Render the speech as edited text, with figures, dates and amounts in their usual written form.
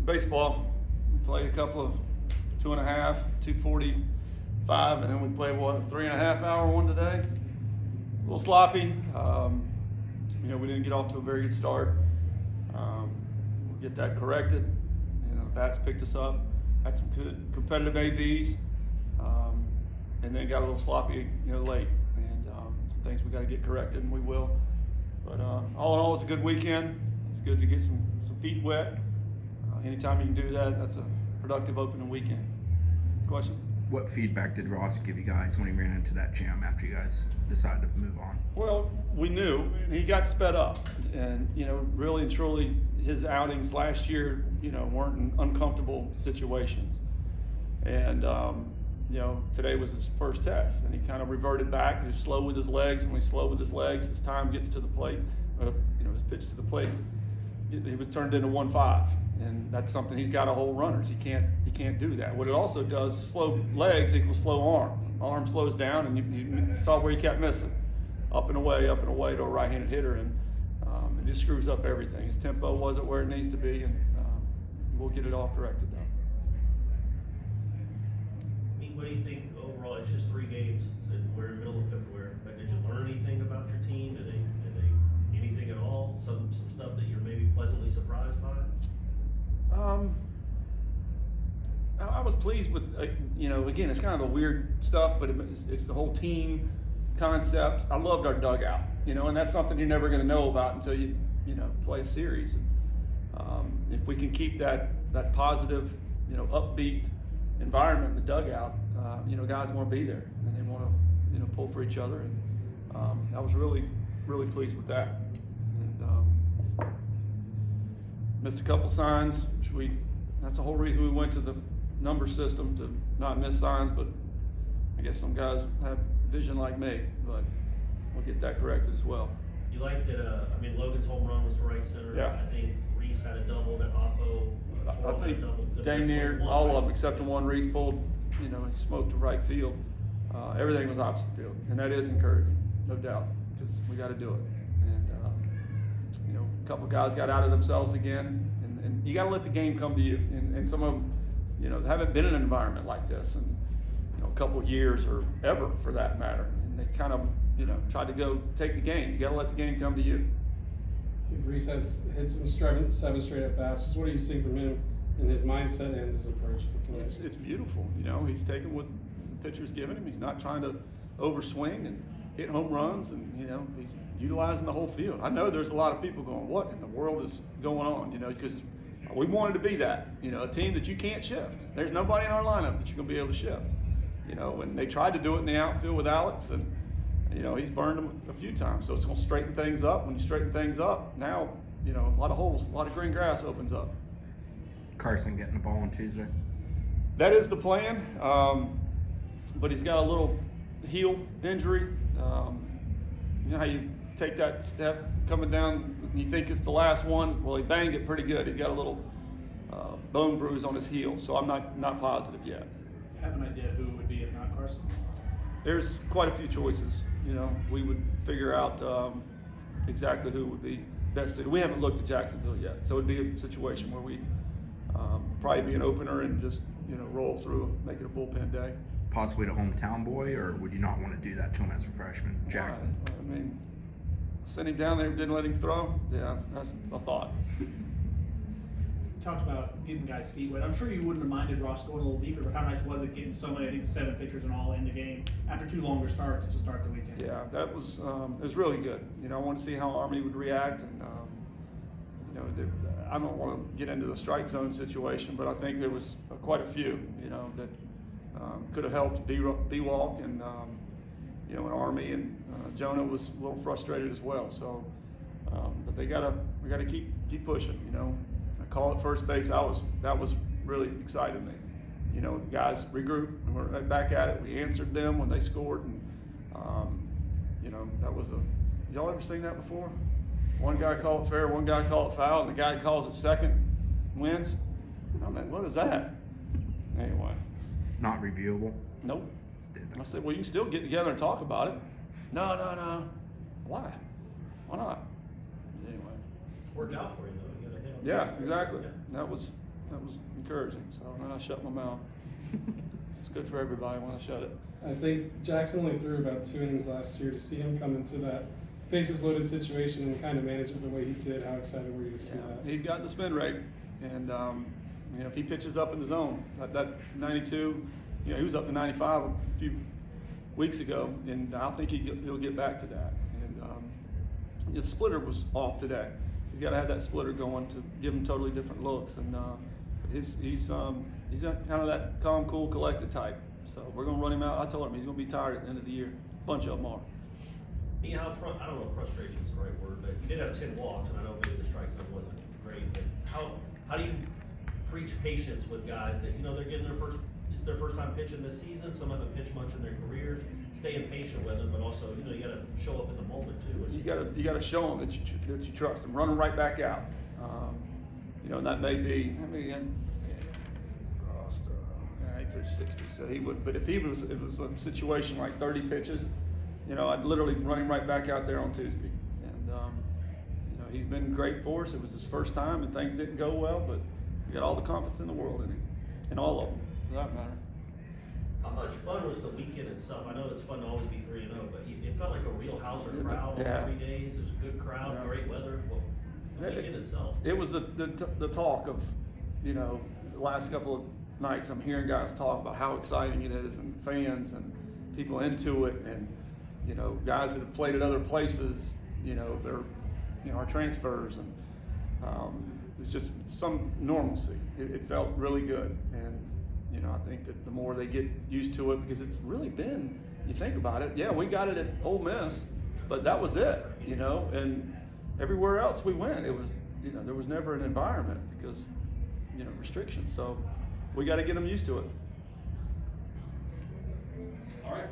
baseball, we play a couple of 2.5, 2:45, and then we play, what, a 3.5-hour one today? A little sloppy. We didn't get off to a very good start. We'll get that corrected. The bats picked us up, had some good competitive ABs, and then got a little sloppy, late. And some things we got to get corrected, and we will. But all in all, it's a good weekend. It's good to get some feet wet. Anytime you can do that, that's a productive opening weekend. Questions? What feedback did Ross give you guys when he ran into that jam after you guys decided to move on? Well, we knew he got sped up, and really and truly, his outings last year, weren't in uncomfortable situations, and today was his first test, and he kind of reverted back. He was slow with his legs, and when he's slow with his legs, his time gets to the plate, his pitch to the plate, he was turned into 1.5. And that's something he's got to hold runners. He can't do that. What it also does is slow legs equals slow arm. Arm slows down, and you saw where he kept missing, up and away to a right-handed hitter, and it just screws up everything. His tempo wasn't where it needs to be, and we'll get it all corrected though. What do you think overall? It's just 3 games. We're in the middle of February. But did you learn anything about your team? Did they anything at all? Some stuff that you're maybe pleasantly surprised by? I was pleased with, again, it's kind of the weird stuff, but it's the whole team concept. I loved our dugout, and that's something you're never going to know about until you play a series. And, if we can keep that positive, upbeat environment in the dugout, guys want to be there and they want to, pull for each other. And I was really, really pleased with that. And missed a couple signs, which that's the whole reason we went to the number system, to not miss signs, but I guess some guys have vision like me, but we'll get that corrected as well. You like that, Logan's home run was to right center. Yeah. I think Reese had a double, that Oppo I think double. dang near all of them except the one Reese pulled, he smoked to right field. Everything was opposite field, and that is encouraging, no doubt, because we got to do it. And a couple guys got out of themselves again, and you got to let the game come to you. And some of them, haven't been in an environment like this in a couple of years or ever for that matter. And they kind of tried to go take the game. You got to let the game come to you. I think Reese has hit some 7 straight at bats. Just what do you see from him in his mindset and his approach to play? It's beautiful. He's taking what the pitcher's giving him. He's not trying to overswing and hit home runs, and he's utilizing the whole field. I know there's a lot of people going, what in the world is going on? Because we wanted to be that, a team that you can't shift. There's nobody in our lineup that you're going to be able to shift. When they tried to do it in the outfield with Alex, and he's burned them a few times. So it's going to straighten things up. When you straighten things up, now a lot of holes, a lot of green grass opens up. Carson getting the ball on Tuesday? That is the plan, but he's got a little heel injury. How you take that step coming down and you think it's the last one? Well, he banged it pretty good. He's got a little bone bruise on his heel, so I'm not positive yet. Have an idea who it would be if not Carson? There's quite a few choices. We would figure out exactly who would be best suited. We haven't looked at Jacksonville yet, so it'd be a situation where we probably be an opener and just roll through, make it a bullpen day. Possibly the hometown boy, or would you not want to do that to him as a freshman, Jackson? Send him down there, didn't let him throw. Yeah, that's a thought. You talked about getting guys' feet wet. I'm sure you wouldn't have minded Ross going a little deeper, but how nice was it getting so many, I think 7 pitchers in all in the game after 2 longer starts to start the weekend? Yeah, that was it was really good. I wanted to see how Army would react, and I don't want to get into the strike zone situation, but I think there was quite a few, that could have helped B-Walk, and an Army, and Jonah was a little frustrated as well. So, but we got to keep pushing. I call it first base. That was really exciting me. The guys regrouped and we're right back at it. We answered them when they scored, and that was y'all ever seen that before? One guy called it fair, one guy called it foul, and the guy who calls it second wins. I'm like, what is that? Anyway. Not reviewable? Nope. I said, well, you can still get together and talk about it. No. Why? Why not? Anyway. Worked out for you though. You got a hit on Yeah, exactly. That was that was encouraging. So then I shut my mouth. It's good for everybody when I shut it. I think Jackson only threw about 2 innings last year. To see him come into that bases loaded situation and kind of manage it the way he did, how excited were you to see that? He's got the spin rate, and you know, if he pitches up in the zone, that 92, you know, he was up to 95 a few weeks ago, and I think he'll get back to that. And his splitter was off today. He's got to have that splitter going to give him totally different looks, and he's kind of that calm, cool, collected type. So we're gonna run him out. I told him he's gonna be tired at the end of the year. A bunch of them are. I don't know if frustration is the right word, but you did have 10 walks, and I know maybe the strike zone wasn't great, but how do you preach patience with guys that, you know, they're getting it's their first time pitching this season, some haven't pitched much in their careers, staying patient with them, but also, you know, you gotta show up in the moment too. You gotta show them that you trust them. Run them right back out. You know, and that may be, I mean, Ross, 60, so he would, but if it was a situation like 30 pitches, you know, I'd literally run him right back out there on Tuesday. And, you know, he's been great for us. It was his first time and things didn't go well, but we got all the confidence in the world in him, in all of them, for that matter. How much fun was the weekend itself? I know it's fun to always be 3-0, but it felt like a real Hauser crowd on 3 days. It was a good crowd, great weather. Well, the weekend itself. It was the talk of, you know, the last couple of nights I'm hearing guys talk about how exciting it is, and fans and people into it, and, you know, guys that have played at other places, you know, they're, you know, our transfers, and it's just some normalcy. It felt really good, and, you know, I think that the more they get used to it, because it's really been, you think about it, yeah, we got it at Ole Miss, but that was it, you know, and everywhere else we went, it was, you know, there was never an environment because, you know, restrictions. So we got to get them used to it.